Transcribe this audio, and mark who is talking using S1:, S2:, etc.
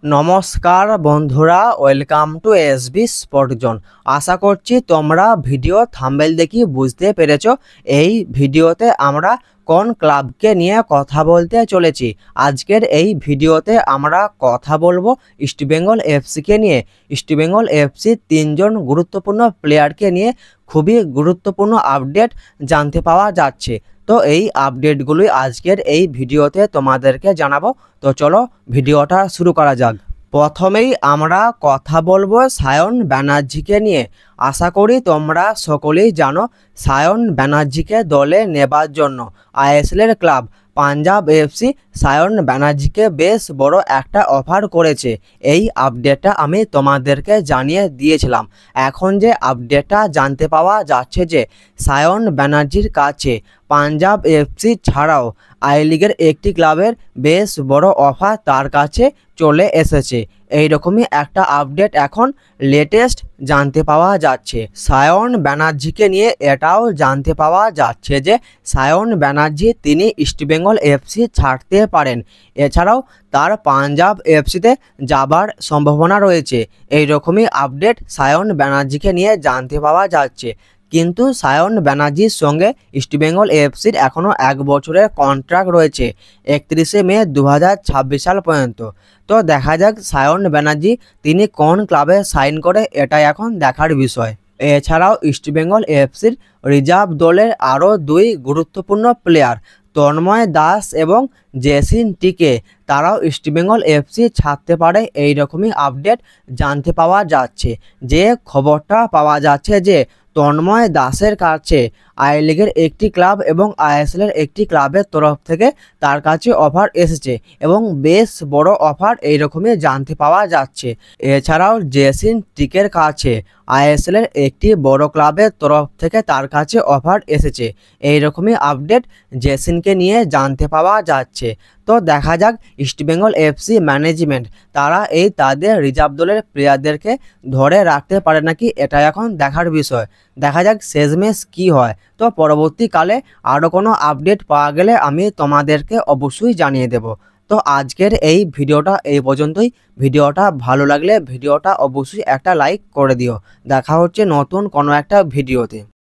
S1: নমস্কার বন্ধুরা, welcome to SB sport zone. আশা করছি তোমরা ভিডিও থাম্বনেল দেখে বুঝতে পেরেছো এই ভিডিওতে আমরা কোন ক্লাবকে নিয়ে কথা বলতে চলেছি। আজকের এই ভিডিওতে আমরা কথা বলবো ইস্টবেঙ্গল এফসিকে নিয়ে। ইস্টবেঙ্গল এফসি তিনজন গুরুত্বপূর্ণ প্লেয়ারকে নিয়ে খুবই গুরুত্বপূর্ণ আপডেট জানতে পাওয়া যাচ্ছে। তো এই আপডেটগুলোই আজকের এই ভিডিওতে তোমাদেরকে জানাবো। তো চলো ভিডিওটা শুরু করা যাক। প্রথমেই আমরা কথা বলবো সায়ন ব্যানার্জিকে নিয়ে। আশা করি তোমরা সকলেই জানো সায়ন ব্যানার্জিকে দলে নেবার জন্য আইএসএলের ক্লাব পাঞ্জাব এফসি সায়ন ব্যানার্জিকে বেশ বড় একটা অফার করেছে। এই আপডেটটা আমি তোমাদেরকে জানিয়ে দিয়েছিলাম। এখন যে আপডেটটা জানতে পাওয়া যাচ্ছে যে সায়ন ব্যানার্জির কাছে পাঞ্জাব এফসি ছাড়াও আই লিগের একটি ক্লাবের বেশ বড় অফার তার কাছে চলে এসেছে। এইরকমই একটা আপডেট এখন লেটেস্ট জানতে পাওয়া যাচ্ছে। সায়ন ব্যানার্জিকে নিয়ে এটাও জানতে পাওয়া যাচ্ছে যে সায়ন ব্যানার্জি তিনি ইস্টবেঙ্গল এফসি ছাড়তে পারেন। এছাড়াও তার পাঞ্জাব এফসিতে যাবার সম্ভাবনা রয়েছে। এইরকমই আপডেট সায়ন ব্যানার্জিকে নিয়ে জানতে পাওয়া যাচ্ছে। কিন্তু সায়ন ব্যানার্জির সঙ্গে ইস্টবেঙ্গল এফসির এখনও 1 বছরের কন্ট্রাক্ট রয়েছে 31শে মে 2026 সাল পর্যন্ত। তো দেখা যাক সায়ন ব্যানার্জি তিনি কোন ক্লাবে সাইন করে, এটাই এখন দেখার বিষয়। এছাড়াও ইস্টবেঙ্গল এফসির রিজার্ভ দলের আরও 2 গুরুত্বপূর্ণ প্লেয়ার তন্ময় দাস এবং জেসিন টিকে তারাও ইস্টবেঙ্গল এফসি ছাড়তে পারে। এইরকমই আপডেট জানতে পাওয়া যাচ্ছে। যে খবরটা পাওয়া যাচ্ছে যে তন্ময় দাসের কাছে আই লিগের একটি ক্লাব এবং আইএসএলের একটি ক্লাবের তরফ থেকে তার কাছে অফার এসেছে এবং বেশ বড় অফার এইরকমই জানতে পাওয়া যাচ্ছে। এছাড়াও জেসিন টিকের কাছে আইএসএলের একটি বড় ক্লাবের তরফ থেকে তার কাছে অফার এসেছে। এইরকমই আপডেট জেসিনকে নিয়ে জানতে পাওয়া যাচ্ছে। তো দেখা যাক ইস্টবেঙ্গল এফসি ম্যানেজমেন্ট তারা এই তাদের রিজার্ভ দলের প্লেয়ারদেরকে ধরে রাখতে পারে নাকি, এটা এখন দেখার বিষয়। দেখা যাক শেষমেশ কী হয়। তো পরবর্তীকালে আরও কোনো আপডেট পাওয়া গেলে আমি তোমাদেরকে অবশ্যই জানিয়ে দেব। তো আজকের এই ভিডিওটা এই পর্যন্তই। ভিডিওটা ভালো লাগলে ভিডিওটা অবশ্যই একটা লাইক করে দিও। দেখা হচ্ছে নতুন কোনো একটা ভিডিওতে।